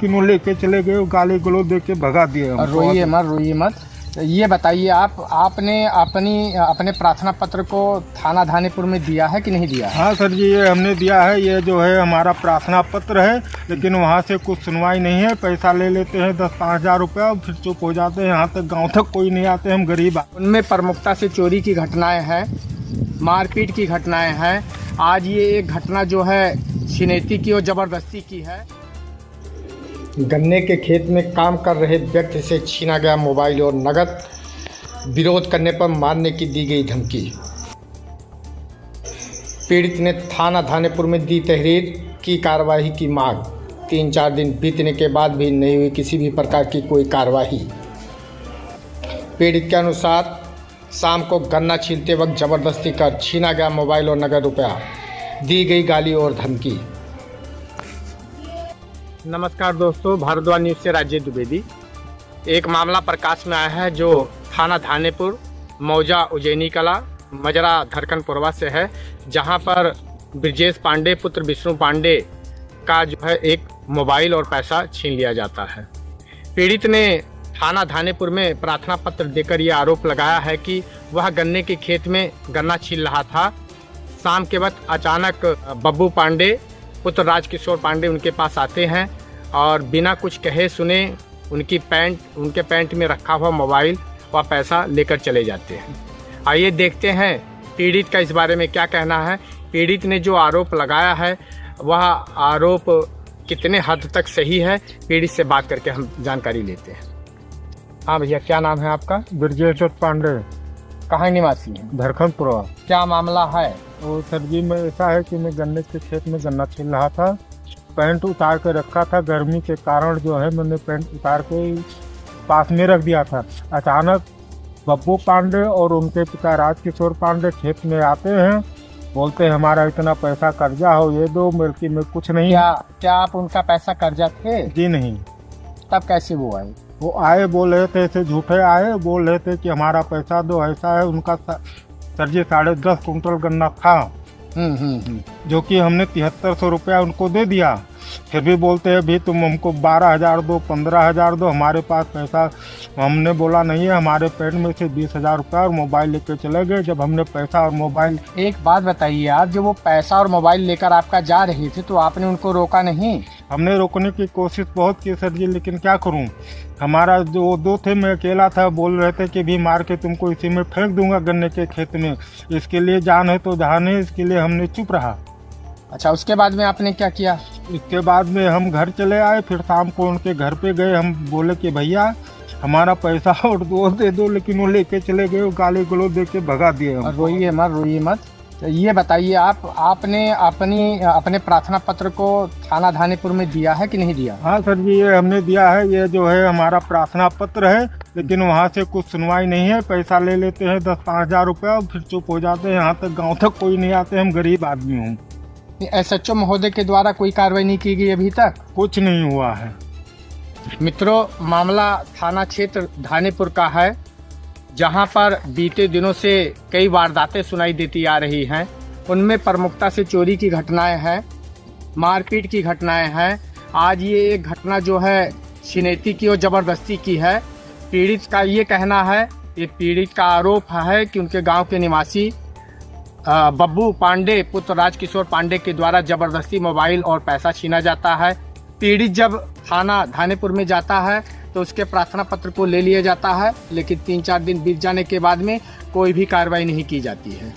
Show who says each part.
Speaker 1: लेकिन वो लेके चले गए, गाली गलौज दे के भगा दिए।
Speaker 2: रोइए मत। ये बताइए आपने अपने प्रार्थना पत्र को थाना धानेपुर में दिया है कि नहीं दिया?
Speaker 1: हाँ सर जी, ये हमने दिया है। ये जो है हमारा प्रार्थना पत्र है, लेकिन वहाँ से कुछ सुनवाई नहीं है। पैसा ले लेते हैं 10-5 हज़ार रुपया और फिर चुप हो जाते हैं। यहाँ तक गांव तक कोई नहीं आते, हम गरीब।
Speaker 2: उनमें प्रमुखता से चोरी की घटनाएं हैं, मारपीट की घटनाएं हैं। आज ये एक घटना जो है छिनैती की और ज़बरदस्ती की है। गन्ने के खेत में काम कर रहे व्यक्ति से छीना गया मोबाइल और नगद। विरोध करने पर मारने की दी गई धमकी। पीड़ित ने थाना धानेपुर में दी तहरीर की कार्रवाई की मांग। 3-4 दिन बीतने के बाद भी नहीं हुई किसी भी प्रकार की कोई कार्रवाई। पीड़ित के अनुसार शाम को गन्ना छीलते वक्त जबरदस्ती कर छीना गया मोबाइल और नगद रुपया, दी गई गाली और धमकी। नमस्कार दोस्तों, भारद्वाज न्यूज़ से राजेश द्विवेदी। एक मामला प्रकाश में आया है जो थाना धानेपुर, मौजा उज्जैनी कला, मजरा धरकनपुरवा से है, जहां पर ब्रजेश पांडे पुत्र विष्णु पांडे का जो है एक मोबाइल और पैसा छीन लिया जाता है। पीड़ित ने थाना धानेपुर में प्रार्थना पत्र देकर यह आरोप लगाया है कि वह गन्ने के खेत में गन्ना छील रहा था। शाम के वक्त अचानक बब्बू पांडे पुत्र राजकिशोर पांडे उनके पास आते हैं और बिना कुछ कहे सुने उनके पैंट में रखा हुआ मोबाइल व पैसा लेकर चले जाते हैं। आइए देखते हैं पीड़ित का इस बारे में क्या कहना है। पीड़ित ने जो आरोप लगाया है वह आरोप कितने हद तक सही है, पीड़ित से बात करके हम जानकारी लेते हैं। हाँ भैया, क्या नाम है आपका?
Speaker 1: ब्रजेश पांडे।
Speaker 2: कहाँ निवासी है?
Speaker 1: धरकनपुरवा।
Speaker 2: क्या मामला है?
Speaker 1: वो सर जी, मैं ऐसा है कि मैं गन्ने के खेत में गन्ना छील रहा था। पैंट उतार के रखा था, गर्मी के कारण जो है मैंने पैंट उतार के पास में रख दिया था। अचानक बब्बू पांडे और उनके पिता राजकिशोर पांडे खेत में आते हैं, बोलते हैं हमारा इतना पैसा कर्जा हो, ये दो। बल्कि मैं कुछ नहीं।
Speaker 2: क्या आप उनका पैसा कर्जा थे?
Speaker 1: जी नहीं।
Speaker 2: तब कैसे वो आए?
Speaker 1: वो आए, बोल रहे थे, ऐसे झूठे आए, बोल रहे थे कि हमारा पैसा दो। ऐसा है, उनका सर जी 10.5 कुंटल गन्ना था, जो कि हमने 7300 रुपया उनको दे दिया। फिर भी बोलते हैं भी तुम हमको 12,000 दो, 15,000 दो, हमारे पास पैसा। हमने बोला नहीं है, हमारे पेट में से 20,000 रुपया और मोबाइल लेकर चले गए। जब हमने पैसा और मोबाइल।
Speaker 2: एक बात बताइए आप, जब वो पैसा और मोबाइल लेकर आपका जा रहे थे तो आपने उनको रोका नहीं?
Speaker 1: हमने रोकने की कोशिश बहुत की सर जी, लेकिन क्या करूं, हमारा जो दो थे, मैं अकेला था। बोल रहे थे कि भी मार के तुमको इसी में फेंक दूंगा गन्ने के खेत में, इसके लिए जान है तो जान है, इसके लिए हमने चुप रहा।
Speaker 2: अच्छा, उसके बाद में आपने क्या किया?
Speaker 1: इसके बाद में हम घर चले आए। फिर शाम को उनके घर पे गए। हम बोले कि भैया हमारा पैसा और दो दे दो, लेकिन वो लेके चले गए, गाली गलौज दे के भगा दिए।
Speaker 2: रोइए मत। ये बताइए आपने अपने प्रार्थना पत्र को थाना धानेपुर में दिया है कि नहीं दिया?
Speaker 1: हाँ सर जी, ये हमने दिया है। ये जो है हमारा प्रार्थना पत्र है, लेकिन वहाँ से कुछ सुनवाई नहीं है। पैसा ले लेते हैं 10-5 हज़ार रुपया और फिर चुप हो जाते हैं। यहाँ तक गाँव तक कोई नहीं आते, हम गरीब आदमी हूँ।
Speaker 2: SHO महोदय के द्वारा कोई कार्रवाई नहीं की गई अभी तक?
Speaker 1: कुछ नहीं हुआ है।
Speaker 2: मित्रों, मामला थाना क्षेत्र धानेपुर का है, जहां पर बीते दिनों से कई वारदातें सुनाई देती आ रही हैं। उनमें प्रमुखता से चोरी की घटनाएं हैं, मारपीट की घटनाएं हैं। आज ये एक घटना जो है छिनैती की और ज़बरदस्ती की है। पीड़ित का ये कहना है, ये पीड़ित का आरोप है कि उनके गांव के निवासी बब्बू पांडे पुत्र राजकिशोर पांडे के द्वारा जबरदस्ती मोबाइल और पैसा छीना जाता है। पीड़ित जब थाना धानेपुर में जाता है तो उसके प्रार्थना पत्र को ले लिया जाता है, लेकिन 3-4 दिन बीत जाने के बाद में कोई भी कार्रवाई नहीं की जाती है।